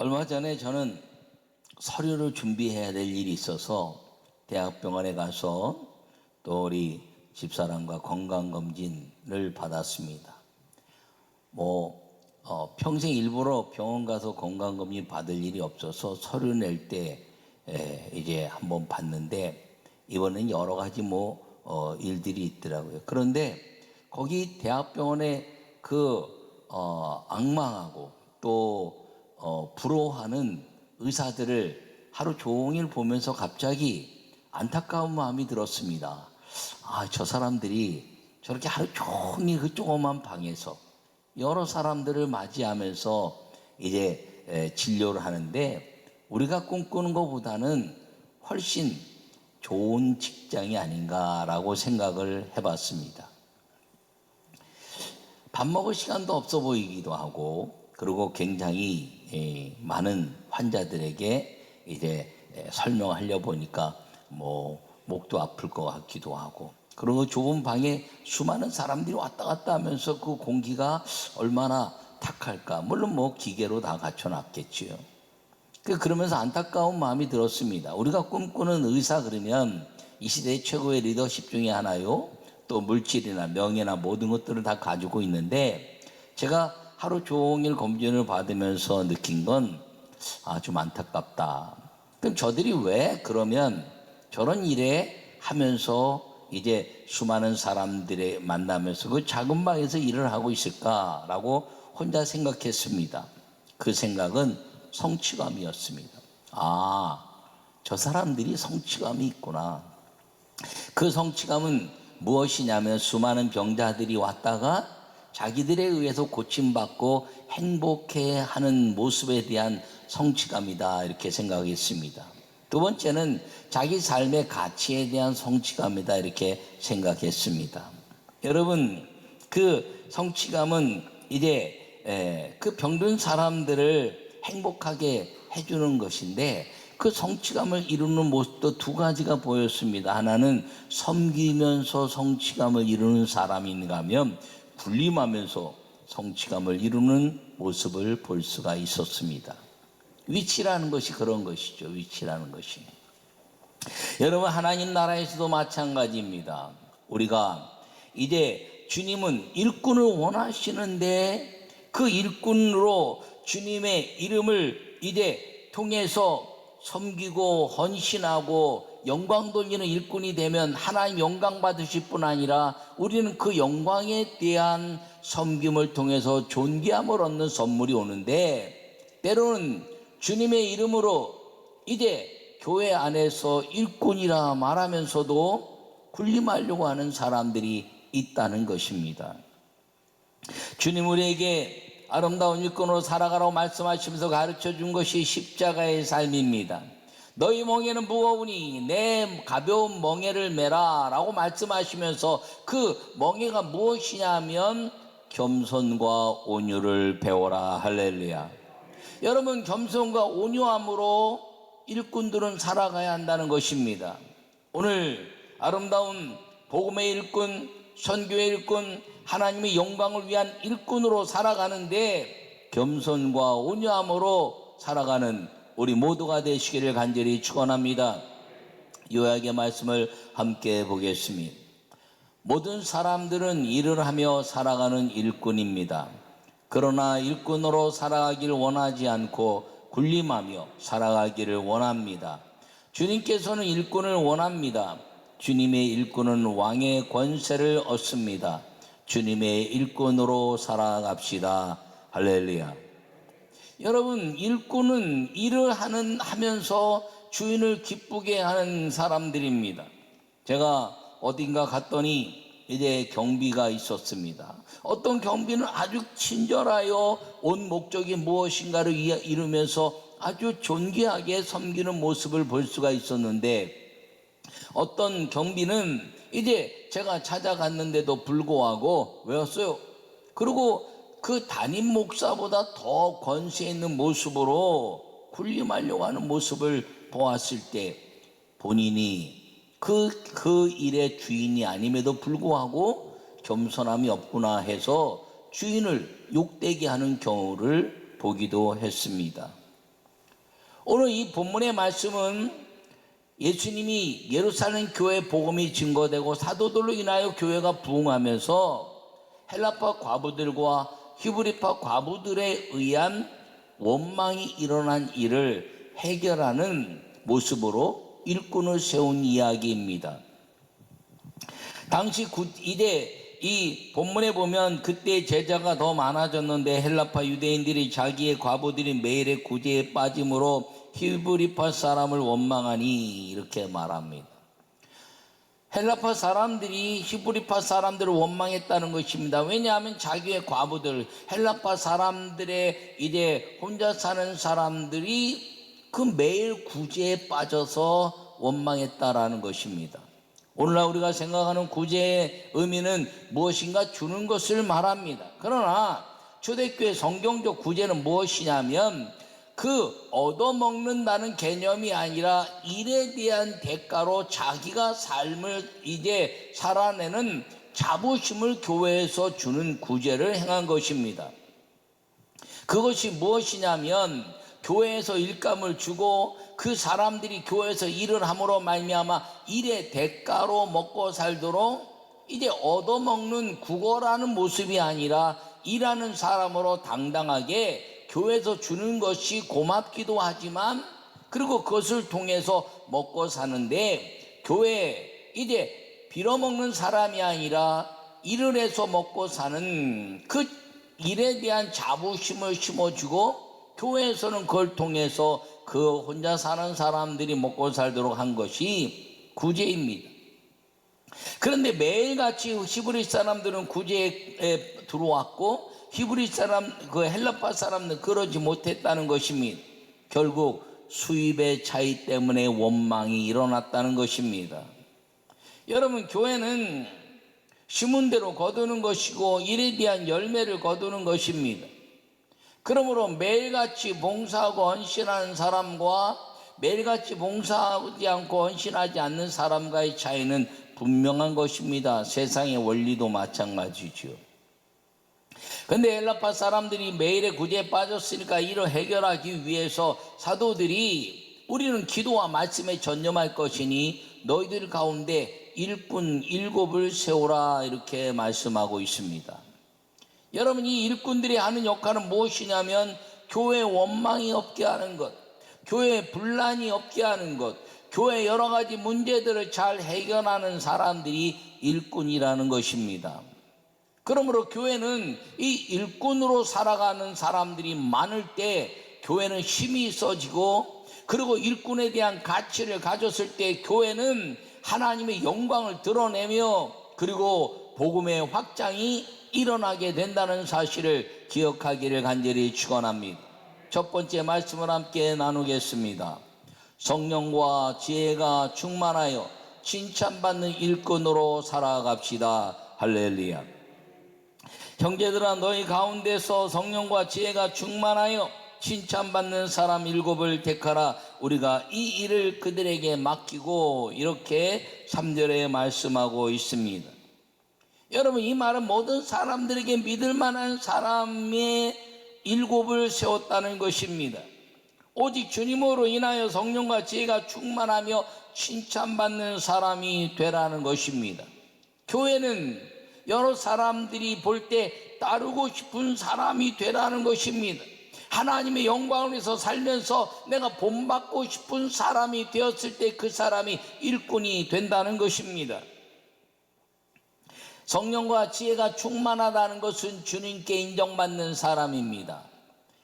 얼마 전에 저는 서류를 준비해야 될 일이 있어서 대학병원에 가서 또 우리 집사람과 건강검진을 받았습니다. 평생 일부러 병원 가서 건강검진 받을 일이 없어서 서류 낼 때 이제 한번 봤는데 이번엔 여러 가지 일들이 있더라고요. 그런데 거기 대학병원에 앙망하고 또 부러워하는 의사들을 하루 종일 보면서 갑자기 안타까운 마음이 들었습니다. 저 사람들이 저렇게 하루 종일 그 조그만 방에서 여러 사람들을 맞이하면서 이제 진료를 하는데 우리가 꿈꾸는 것보다는 훨씬 좋은 직장이 아닌가라고 생각을 해봤습니다. 밥 먹을 시간도 없어 보이기도 하고, 그리고 굉장히 많은 환자들에게 이제 설명하려 보니까 목도 아플 것 같기도 하고, 그리고 좁은 방에 수많은 사람들이 왔다 갔다 하면서 그 공기가 얼마나 탁할까. 물론 기계로 다 갖춰놨겠지요. 그러면서 안타까운 마음이 들었습니다. 우리가 꿈꾸는 의사 그러면 이 시대의 최고의 리더십 중에 하나요. 또 물질이나 명예나 모든 것들을 다 가지고 있는데, 제가 하루 종일 검진을 받으면서 느낀 건 좀 안타깝다. 그럼 저들이 왜 그러면 저런 일에 하면서 이제 수많은 사람들을 만나면서 그 작은 방에서 일을 하고 있을까라고 혼자 생각했습니다. 그 생각은 성취감이었습니다. 저 사람들이 성취감이 있구나. 그 성취감은 무엇이냐면 수많은 병자들이 왔다가 자기들에 의해서 고침받고 행복해하는 모습에 대한 성취감이다, 이렇게 생각했습니다. 두 번째는 자기 삶의 가치에 대한 성취감이다, 이렇게 생각했습니다. 여러분, 그 성취감은 이제 그 병든 사람들을 행복하게 해주는 것인데, 그 성취감을 이루는 모습도 두 가지가 보였습니다. 하나는 섬기면서 성취감을 이루는 사람인가 하면 군림하면서 성취감을 이루는 모습을 볼 수가 있었습니다. 위치라는 것이 그런 것이죠. 위치라는 것이. 여러분, 하나님 나라에서도 마찬가지입니다. 우리가 이제 주님은 일꾼을 원하시는데 그 일꾼으로 주님의 이름을 이제 통해서 섬기고 헌신하고 영광 돌리는 일꾼이 되면 하나님 영광 받으실 뿐 아니라 우리는 그 영광에 대한 섬김을 통해서 존귀함을 얻는 선물이 오는데, 때로는 주님의 이름으로 이제 교회 안에서 일꾼이라 말하면서도 군림하려고 하는 사람들이 있다는 것입니다. 주님 우리에게 아름다운 일꾼으로 살아가라고 말씀하시면서 가르쳐 준 것이 십자가의 삶입니다. 너희 멍에는 무거우니 내 가벼운 멍에를 메라 라고 말씀하시면서 그 멍에가 무엇이냐면 겸손과 온유를 배워라. 할렐루야. 여러분, 겸손과 온유함으로 일꾼들은 살아가야 한다는 것입니다. 오늘 아름다운 복음의 일꾼, 선교의 일꾼, 하나님의 영광을 위한 일꾼으로 살아가는데 겸손과 온유함으로 살아가는 우리 모두가 되시기를 간절히 축원합니다. 요약의 말씀을 함께 보겠습니다. 모든 사람들은 일을 하며 살아가는 일꾼입니다. 그러나 일꾼으로 살아가기를 원하지 않고 군림하며 살아가기를 원합니다. 주님께서는 일꾼을 원합니다. 주님의 일꾼은 왕의 권세를 얻습니다. 주님의 일꾼으로 살아갑시다. 할렐루야. 여러분, 일꾼은 일을 하면서 주인을 기쁘게 하는 사람들입니다. 제가 어딘가 갔더니 이제 경비가 있었습니다. 어떤 경비는 아주 친절하여 온 목적이 무엇인가를 이루면서 아주 존귀하게 섬기는 모습을 볼 수가 있었는데, 어떤 경비는 이제 제가 찾아갔는데도 불구하고 왜였어요? 그리고 그 담임 목사보다 더 권세 있는 모습으로 군림하려고 하는 모습을 보았을 때 본인이 그 일의 주인이 아님에도 불구하고 겸손함이 없구나 해서 주인을 욕되게 하는 경우를 보기도 했습니다. 오늘 이 본문의 말씀은 예수님이 예루살렘 교회 복음이 증거되고 사도들로 인하여 교회가 부흥하면서 헬라파 과부들과 히브리파 과부들에 의한 원망이 일어난 일을 해결하는 모습으로 일꾼을 세운 이야기입니다. 당시 이제 이 본문에 보면 그때 제자가 더 많아졌는데 헬라파 유대인들이 자기의 과부들이 매일의 구제에 빠짐으로 히브리파 사람을 원망하니 이렇게 말합니다. 헬라파 사람들이 히브리파 사람들을 원망했다는 것입니다. 왜냐하면 자기의 과부들, 헬라파 사람들의 이제 혼자 사는 사람들이 그 매일 구제에 빠져서 원망했다라는 것입니다. 오늘날 우리가 생각하는 구제의 의미는 무엇인가 주는 것을 말합니다. 그러나 초대교회 성경적 구제는 무엇이냐면 그 얻어먹는다는 개념이 아니라 일에 대한 대가로 자기가 삶을 이제 살아내는 자부심을 교회에서 주는 구제를 행한 것입니다. 그것이 무엇이냐면 교회에서 일감을 주고 그 사람들이 교회에서 일을 함으로 말미암아 일의 대가로 먹고 살도록 이제 얻어먹는 구걸하는 모습이 아니라 일하는 사람으로 당당하게 교회에서 주는 것이 고맙기도 하지만 그리고 그것을 통해서 먹고 사는데 교회 이제 빌어먹는 사람이 아니라 일을 해서 먹고 사는 그 일에 대한 자부심을 심어주고 교회에서는 그걸 통해서 그 혼자 사는 사람들이 먹고 살도록 한 것이 구제입니다. 그런데 매일같이 히브리 사람들은 구제에 들어왔고 히브리 사람, 그 헬라파 사람들은 그러지 못했다는 것입니다. 결국 수입의 차이 때문에 원망이 일어났다는 것입니다. 여러분, 교회는 심은 대로 거두는 것이고 일에 대한 열매를 거두는 것입니다. 그러므로 매일같이 봉사하고 헌신하는 사람과 매일같이 봉사하지 않고 헌신하지 않는 사람과의 차이는 분명한 것입니다. 세상의 원리도 마찬가지죠. 근데 헬라파 사람들이 매일의 구제에 빠졌으니까 이를 해결하기 위해서 사도들이 우리는 기도와 말씀에 전념할 것이니 너희들 가운데 일꾼 7을 세우라 이렇게 말씀하고 있습니다. 여러분, 이 일꾼들이 하는 역할은 무엇이냐면 교회에 원망이 없게 하는 것, 교회에 분란이 없게 하는 것, 교회 여러 가지 문제들을 잘 해결하는 사람들이 일꾼이라는 것입니다. 그러므로 교회는 이 일꾼으로 살아가는 사람들이 많을 때 교회는 힘이 있어지고 그리고 일꾼에 대한 가치를 가졌을 때 교회는 하나님의 영광을 드러내며 그리고 복음의 확장이 일어나게 된다는 사실을 기억하기를 간절히 축원합니다. 첫 번째 말씀을 함께 나누겠습니다. 성령과 지혜가 충만하여 칭찬받는 일꾼으로 살아갑시다. 할렐루야. 형제들아, 너희 가운데서 성령과 지혜가 충만하여 칭찬받는 사람 7을 택하라. 우리가 이 일을 그들에게 맡기고 이렇게 3절에 말씀하고 있습니다. 여러분, 이 말은 모든 사람들에게 믿을 만한 사람의 7을 세웠다는 것입니다. 오직 주님으로 인하여 성령과 지혜가 충만하며 칭찬받는 사람이 되라는 것입니다. 교회는 여러 사람들이 볼 때 따르고 싶은 사람이 되라는 것입니다. 하나님의 영광을 위해서 살면서 내가 본받고 싶은 사람이 되었을 때 그 사람이 일꾼이 된다는 것입니다. 성령과 지혜가 충만하다는 것은 주님께 인정받는 사람입니다.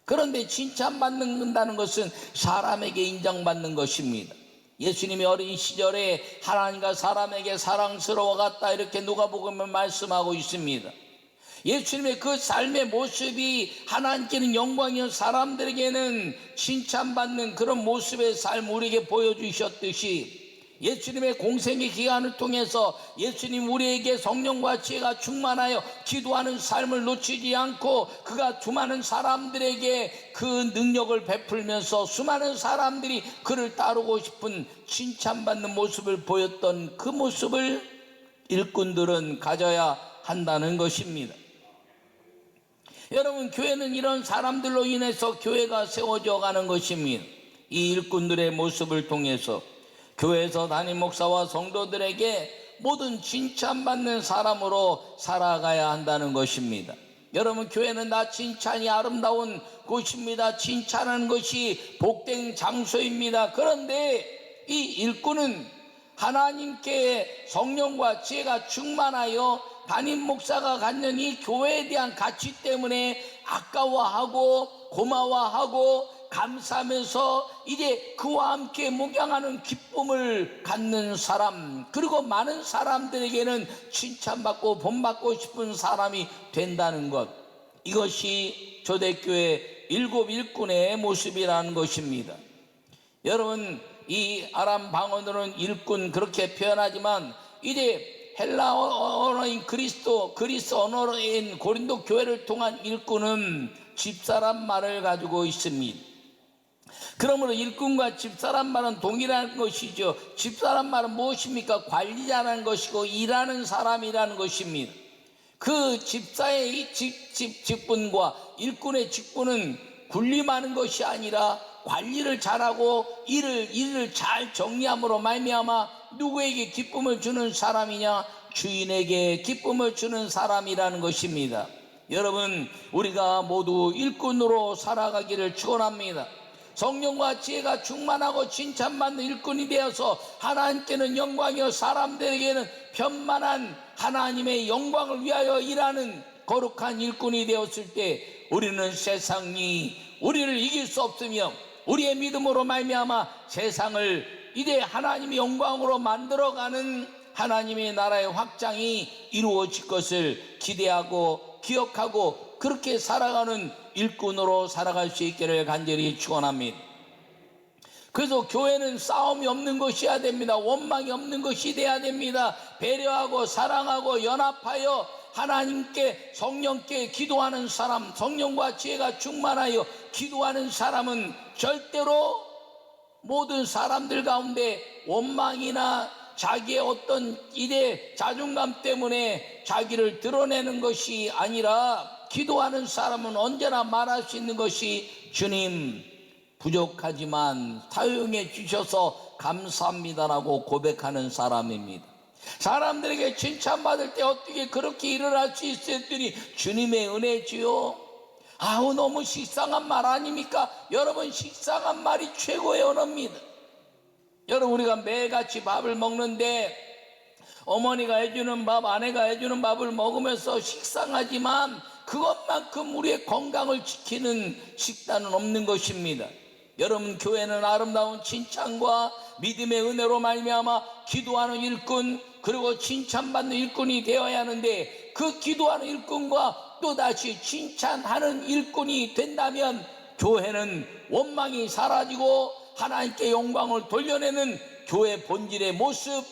그런데 칭찬받는다는 것은 사람에게 인정받는 것입니다. 예수님이 어린 시절에 하나님과 사람에게 사랑스러워갔다 이렇게 누가복음에 말씀하고 있습니다. 예수님의 그 삶의 모습이 하나님께는 영광이요 사람들에게는 칭찬받는 그런 모습의 삶 우리에게 보여주셨듯이 예수님의 공생의 기간을 통해서 예수님 우리에게 성령과 지혜가 충만하여 기도하는 삶을 놓치지 않고 그가 수많은 사람들에게 그 능력을 베풀면서 수많은 사람들이 그를 따르고 싶은 칭찬받는 모습을 보였던 그 모습을 일꾼들은 가져야 한다는 것입니다. 여러분, 교회는 이런 사람들로 인해서 교회가 세워져 가는 것입니다. 이 일꾼들의 모습을 통해서 교회에서 담임 목사와 성도들에게 모든 칭찬받는 사람으로 살아가야 한다는 것입니다. 여러분, 교회는 나 칭찬이 아름다운 곳입니다. 칭찬하는 것이 복된 장소입니다. 그런데 이 일꾼은 하나님께 성령과 지혜가 충만하여 담임 목사가 갖는 이 교회에 대한 가치 때문에 아까워하고 고마워하고 감사하면서 이제 그와 함께 목양하는 기쁨을 갖는 사람, 그리고 많은 사람들에게는 칭찬받고 본받고 싶은 사람이 된다는 것, 이것이 초대교회 일곱 일꾼의 모습이라는 것입니다. 여러분, 이 아람 방언으로는 일꾼 그렇게 표현하지만 이제 헬라 언어인 그리스 언어인 고린도 교회를 통한 일꾼은 집사란 말을 가지고 있습니다. 그러므로 일꾼과 집사란 말은 동일한 것이죠. 집사란 말은 무엇입니까? 관리자라는 것이고 일하는 사람이라는 것입니다. 그 집사의 직분과 일꾼의 직분은 군림하는 것이 아니라 관리를 잘하고 일을 잘 정리함으로 말미암아 누구에게 기쁨을 주는 사람이냐? 주인에게 기쁨을 주는 사람이라는 것입니다. 여러분, 우리가 모두 일꾼으로 살아가기를 축원합니다. 성령과 지혜가 충만하고 칭찬받는 일꾼이 되어서 하나님께는 영광이요 사람들에게는 편만한 하나님의 영광을 위하여 일하는 거룩한 일꾼이 되었을 때 우리는 세상이 우리를 이길 수 없으며 우리의 믿음으로 말미암아 세상을 이제 하나님의 영광으로 만들어가는 하나님의 나라의 확장이 이루어질 것을 기대하고 기억하고 그렇게 살아가는 일꾼으로 살아갈 수 있기를 간절히 축원합니다. 그래서 교회는 싸움이 없는 것이어야 됩니다. 원망이 없는 것이 돼야 됩니다. 배려하고 사랑하고 연합하여 하나님께 성령께 기도하는 사람, 성령과 지혜가 충만하여 기도하는 사람은 절대로 모든 사람들 가운데 원망이나 자기의 어떤 이래 자존감 때문에 자기를 드러내는 것이 아니라 기도하는 사람은 언제나 말할 수 있는 것이 주님 부족하지만 사용해 주셔서 감사합니다라고 고백하는 사람입니다. 사람들에게 칭찬받을 때 어떻게 그렇게 일을 할 수 있었더니 주님의 은혜지요. 아우, 너무 식상한 말 아닙니까? 여러분, 식상한 말이 최고의 언어입니다. 여러분, 우리가 매일같이 밥을 먹는데 어머니가 해주는 밥, 아내가 해주는 밥을 먹으면서 식상하지만 그것만큼 우리의 건강을 지키는 식단은 없는 것입니다. 여러분, 교회는 아름다운 칭찬과 믿음의 은혜로 말미암아 기도하는 일꾼 그리고 칭찬받는 일꾼이 되어야 하는데 그 기도하는 일꾼과 또다시 칭찬하는 일꾼이 된다면 교회는 원망이 사라지고 하나님께 영광을 돌려내는 교회 본질의 모습,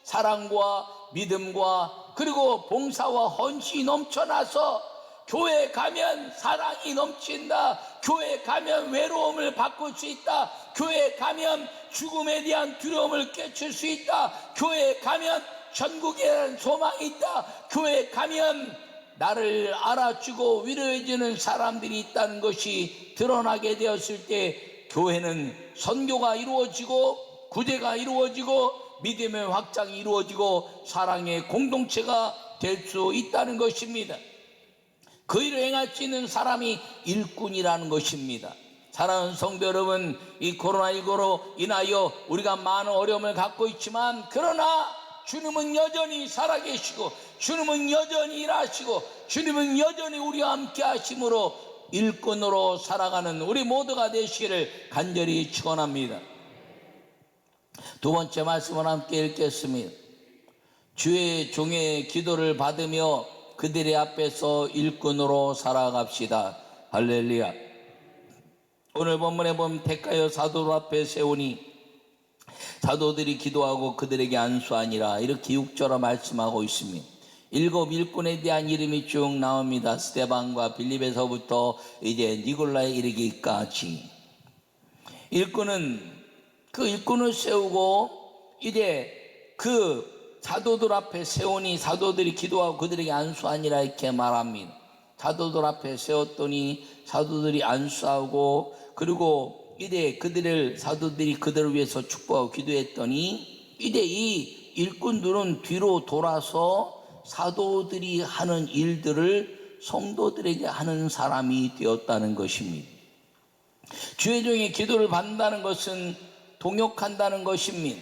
사랑과 믿음과 그리고 봉사와 헌신이 넘쳐나서 교회에 가면 사랑이 넘친다. 교회에 가면 외로움을 바꿀 수 있다. 교회에 가면 죽음에 대한 두려움을 깨칠 수 있다. 교회에 가면 천국에 대한 소망이 있다. 교회에 가면 나를 알아주고 위로해주는 사람들이 있다는 것이 드러나게 되었을 때 교회는 선교가 이루어지고 구제가 이루어지고 믿음의 확장이 이루어지고 사랑의 공동체가 될 수 있다는 것입니다. 그 일을 행할 수 있는 사람이 일꾼이라는 것입니다. 사랑하는 성도 여러분, 이 코로나19로 인하여 우리가 많은 어려움을 갖고 있지만 그러나 주님은 여전히 살아계시고 주님은 여전히 일하시고 주님은 여전히 우리와 함께 하심으로 일꾼으로 살아가는 우리 모두가 되시기를 간절히 축원합니다. 두 번째 말씀을 함께 읽겠습니다. 주의 종의 기도를 받으며 그들의 앞에서 일꾼으로 살아갑시다. 할렐루야. 오늘 본문에 보면 택하여 사도들 앞에 세우니 사도들이 기도하고 그들에게 안수하니라, 이렇게 6절로 말씀하고 있습니다. 일곱 일꾼에 대한 이름이 쭉 나옵니다. 스데반과 빌립에서부터 이제 니골라에 이르기까지 일꾼은 그 일꾼을 세우고 이제 그 사도들 앞에 세우니 사도들이 기도하고 그들에게 안수하니라 이렇게 말합니다. 사도들 앞에 세웠더니 사도들이 안수하고 그리고 이제 그들을 사도들이 그들을 위해서 축복하고 기도했더니 이제 이 일꾼들은 뒤로 돌아서 사도들이 하는 일들을 성도들에게 하는 사람이 되었다는 것입니다. 주의 종의 기도를 받는다는 것은 동역한다는 것입니다.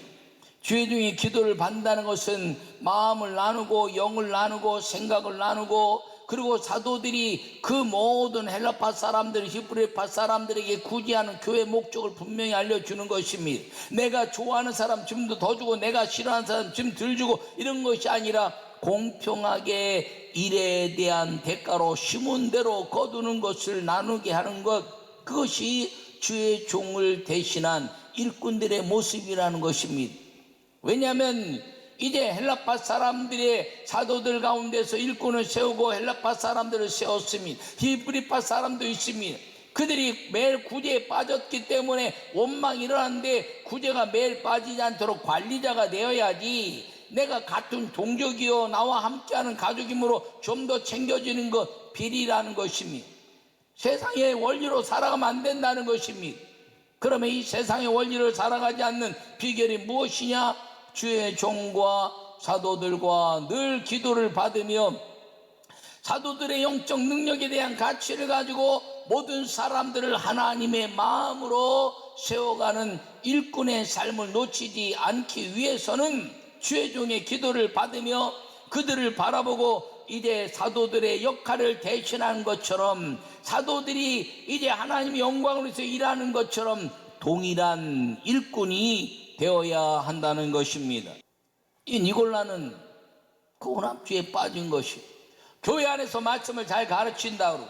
주의 종의 기도를 받는다는 것은 마음을 나누고 영을 나누고 생각을 나누고, 그리고 사도들이 그 모든 헬라파 사람들, 히브리파 사람들에게 구제하는 교회 목적을 분명히 알려주는 것입니다. 내가 좋아하는 사람 좀 더 주고 내가 싫어하는 사람 좀 덜 주고 이런 것이 아니라 공평하게 일에 대한 대가로 심은 대로 거두는 것을 나누게 하는 것, 그것이 주의 종을 대신한 일꾼들의 모습이라는 것입니다. 왜냐하면 이제 헬라파 사람들의 사도들 가운데서 일꾼을 세우고 헬라파 사람들을 세웠습니다. 히브리파 사람도 있습니다. 그들이 매일 구제에 빠졌기 때문에 원망이 일어났는데, 구제가 매일 빠지지 않도록 관리자가 되어야지, 내가 같은 동족이요 나와 함께하는 가족이므로 좀 더 챙겨주는 것, 비리라는 것입니다. 세상의 원리로 살아가면 안 된다는 것입니다. 그러면 이 세상의 원리를 살아가지 않는 비결이 무엇이냐? 주의 종과 사도들과 늘 기도를 받으며 사도들의 영적 능력에 대한 가치를 가지고 모든 사람들을 하나님의 마음으로 세워가는 일꾼의 삶을 놓치지 않기 위해서는 주의 종의 기도를 받으며 그들을 바라보고 이제 사도들의 역할을 대신하는 것처럼, 사도들이 이제 하나님의 영광을 위해서 일하는 것처럼 동일한 일꾼이 되어야 한다는 것입니다. 이 니골라는 그 혼합주의에 빠진 것이, 교회 안에서 말씀을 잘 가르친다고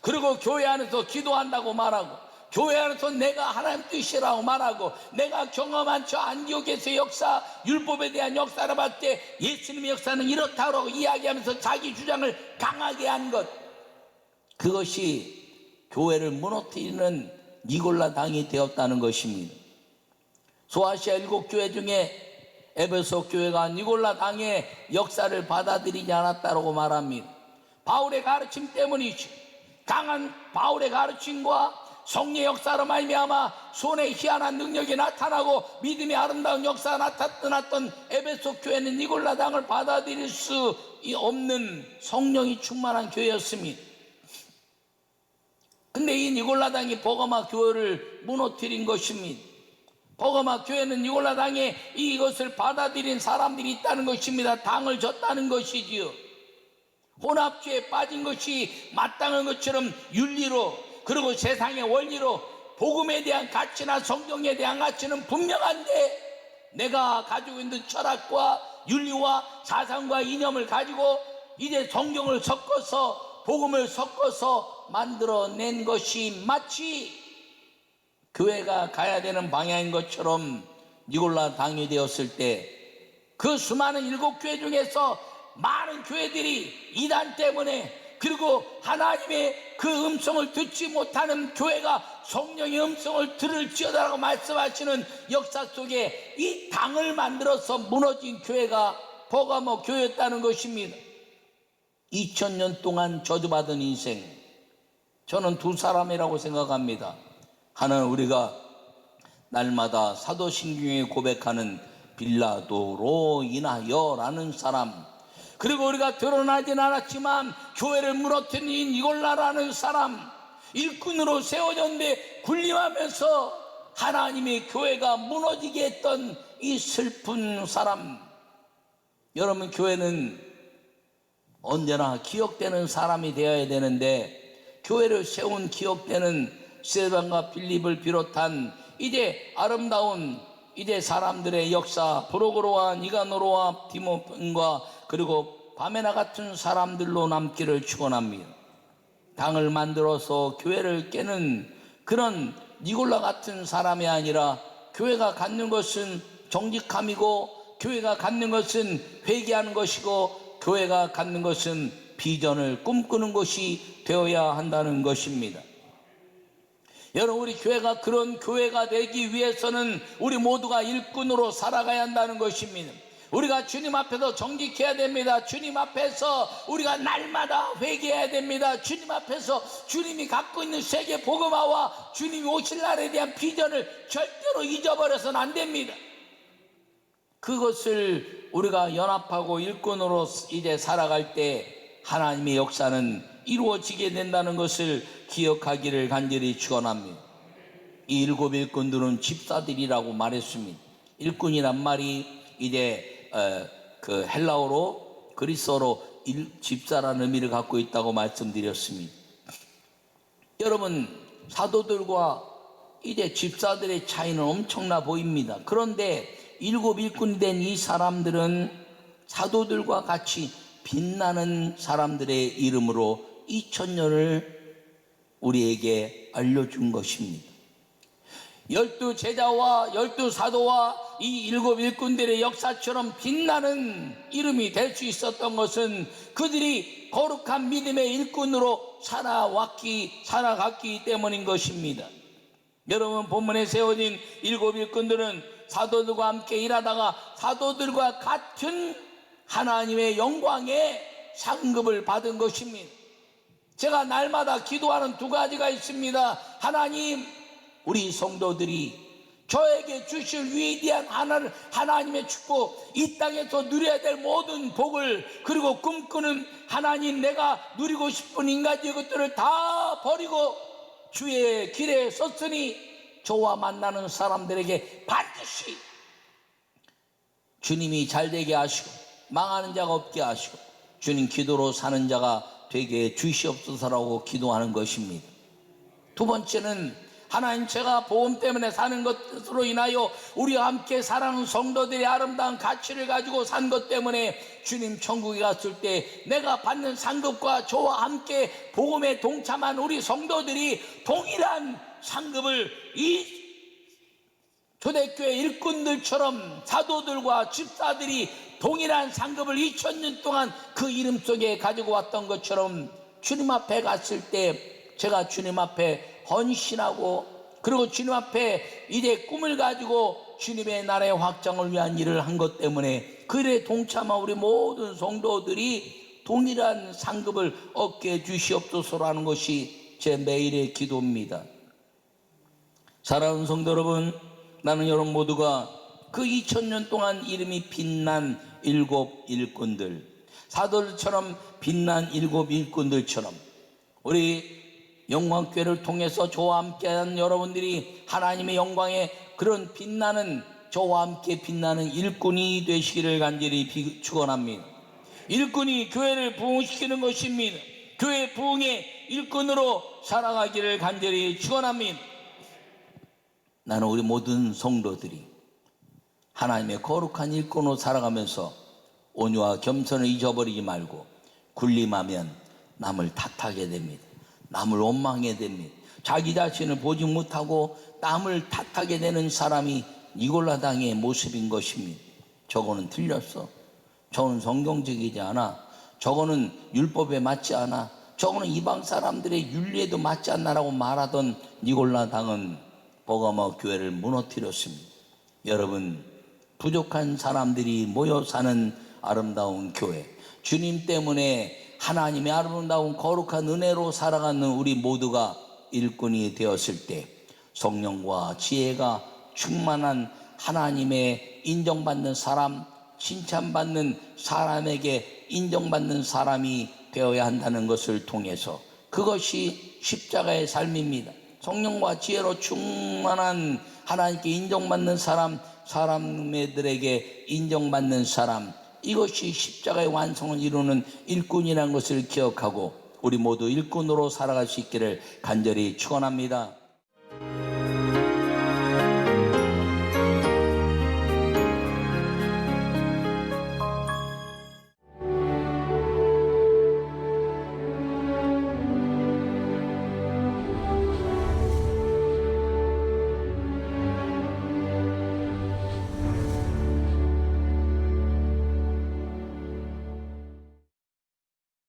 그리고 교회 안에서 기도한다고 말하고, 교회 안에서 내가 하나님 뜻이라고 말하고, 내가 경험한 저 안디옥에서 역사, 율법에 대한 역사를 봤을 때 예수님의 역사는 이렇다고 이야기하면서 자기 주장을 강하게 한 것, 그것이 교회를 무너뜨리는 니골라 당이 되었다는 것입니다. 소아시아 7교회 중에 에베소 교회가 니골라 당의 역사를 받아들이지 않았다고 말합니다. 바울의 가르침 때문이죠. 강한 바울의 가르침과 성령의 역사로 말미암아 손에 희한한 능력이 나타나고 믿음의 아름다운 역사가 나타났던 에베소 교회는 니골라 당을 받아들일 수 없는 성령이 충만한 교회였습니다. 근데 이 니골라 당이 버가마 교회를 무너뜨린 것입니다. 버가마 교회는 니골라 당에 이것을 받아들인 사람들이 있다는 것입니다. 당을 졌다는 것이지요. 혼합주의에 빠진 것이 마땅한 것처럼 윤리로, 그리고 세상의 원리로 복음에 대한 가치나 성경에 대한 가치는 분명한데, 내가 가지고 있는 철학과 윤리와 사상과 이념을 가지고 이제 성경을 섞어서 복음을 섞어서 만들어낸 것이 마치 교회가 가야 되는 방향인 것처럼 니골라 당이 되었을 때, 그 수많은 7교회 중에서 많은 교회들이 이단 때문에, 그리고 하나님의 그 음성을 듣지 못하는 교회가 성령의 음성을 들을지어다라고 말씀하시는 역사 속에 이 당을 만들어서 무너진 교회가 버가모 교회였다는 것입니다. 2000년 동안 저주받은 인생, 저는 두 사람이라고 생각합니다. 하나는 우리가 날마다 사도신경에 고백하는 빌라도로 인하여라는 사람, 그리고 우리가 드러나진 않았지만 교회를 무너뜨린 니골라라는 사람, 일꾼으로 세워졌는데 군림하면서 하나님의 교회가 무너지게 했던 이 슬픈 사람. 여러분, 교회는 언제나 기억되는 사람이 되어야 되는데, 교회를 세운 기억되는 스데반과 빌립을 비롯한 이제 아름다운 이제 사람들의 역사, 브로그로와 니가노로와 디모펜과 그리고 바메나 같은 사람들로 남기를 축원합니다. 당을 만들어서 교회를 깨는 그런 니골라 같은 사람이 아니라, 교회가 갖는 것은 정직함이고, 교회가 갖는 것은 회개하는 것이고, 교회가 갖는 것은 비전을 꿈꾸는 것이 되어야 한다는 것입니다. 여러분, 우리 교회가 그런 교회가 되기 위해서는 우리 모두가 일꾼으로 살아가야 한다는 것입니다. 우리가 주님 앞에서 정직해야 됩니다. 주님 앞에서 우리가 날마다 회개해야 됩니다. 주님 앞에서 주님이 갖고 있는 세계 복음화와 주님이 오실 날에 대한 비전을 절대로 잊어버려서는 안 됩니다. 그것을 우리가 연합하고 일꾼으로 이제 살아갈 때 하나님의 역사는 이루어지게 된다는 것을 기억하기를 간절히 축원합니다. 이 일곱 일꾼들은 집사들이라고 말했습니다. 일꾼이란 말이 이제 그 헬라어로 그리스어로 집사라는 의미를 갖고 있다고 말씀드렸습니다. 여러분, 사도들과 이제 집사들의 차이는 엄청나 보입니다. 그런데 일곱 일꾼이 된 이 사람들은 사도들과 같이 빛나는 사람들의 이름으로 2000년을 우리에게 알려준 것입니다. 12 제자와 12 사도와 이 일곱 일꾼들의 역사처럼 빛나는 이름이 될 수 있었던 것은 그들이 거룩한 믿음의 일꾼으로 살아갔기 때문인 것입니다. 여러분, 본문에 세워진 일곱 일꾼들은 사도들과 함께 일하다가 사도들과 같은 하나님의 영광의 상급을 받은 것입니다. 제가 날마다 기도하는 두 가지가 있습니다. 하나님, 우리 성도들이 저에게 주실 위대한 하나님의 축복, 이 땅에서 누려야 될 모든 복을, 그리고 꿈꾸는 하나님, 내가 누리고 싶은 인간의 것들을 다 버리고 주의 길에 섰으니 저와 만나는 사람들에게 반드시 주님이 잘되게 하시고 망하는 자가 없게 하시고 주님 기도로 사는 자가 되게 주시옵소서라고 기도하는 것입니다. 두 번째는 하나님, 제가 보험 때문에 사는 것으로 인하여 우리와 함께 살아가는 성도들의 아름다운 가치를 가지고 산 것 때문에 주님 천국에 갔을 때 내가 받는 상급과 저와 함께 복음에 동참한 우리 성도들이 동일한 상급을 이 초대교회 일꾼들처럼 사도들과 집사들이 동일한 상급을 2000년 동안 그 이름 속에 가지고 왔던 것처럼 주님 앞에 갔을 때 제가 주님 앞에 헌신하고 그리고 주님 앞에 이제 꿈을 가지고 주님의 나라의 확장을 위한 일을 한 것 때문에 그 일에 동참한 우리 모든 성도들이 동일한 상급을 얻게 해 주시옵소서라는 것이 제 매일의 기도입니다. 사랑하는 성도 여러분, 나는 여러분 모두가 그 2000년 동안 이름이 빛난 일곱 일꾼들, 사도들처럼 빛난 일곱 일꾼들처럼 우리 영광교회를 통해서 저와 함께한 여러분들이 하나님의 영광에 그런 빛나는, 저와 함께 빛나는 일꾼이 되시기를 간절히 축원합니다. 일꾼이 교회를 부흥시키는 것입니다. 교회 부흥의 일꾼으로 살아가기를 간절히 축원합니다. 나는 우리 모든 성도들이 하나님의 거룩한 일꾼으로 살아가면서 온유와 겸손을 잊어버리지 말고 군림하면 남을 탓하게 됩니다. 남을 원망하게 됩니다. 자기 자신을 보지 못하고 남을 탓하게 되는 사람이 니골라당의 모습인 것입니다. 저거는 틀렸어. 저거는 성경적이지 않아. 저거는 율법에 맞지 않아. 저거는 이방 사람들의 윤리에도 맞지 않나라고 말하던 니골라당은 버가모 교회를 무너뜨렸습니다. 여러분, 부족한 사람들이 모여 사는 아름다운 교회, 주님 때문에 하나님의 아름다운 거룩한 은혜로 살아가는 우리 모두가 일꾼이 되었을 때 성령과 지혜가 충만한 하나님의 인정받는 사람, 칭찬받는 사람에게 인정받는 사람이 되어야 한다는 것을 통해서, 그것이 십자가의 삶입니다. 성령과 지혜로 충만한 하나님께 인정받는 사람, 사람들에게 인정받는 사람, 이것이 십자가의 완성을 이루는 일꾼이라는 것을 기억하고 우리 모두 일꾼으로 살아갈 수 있기를 간절히 축원합니다.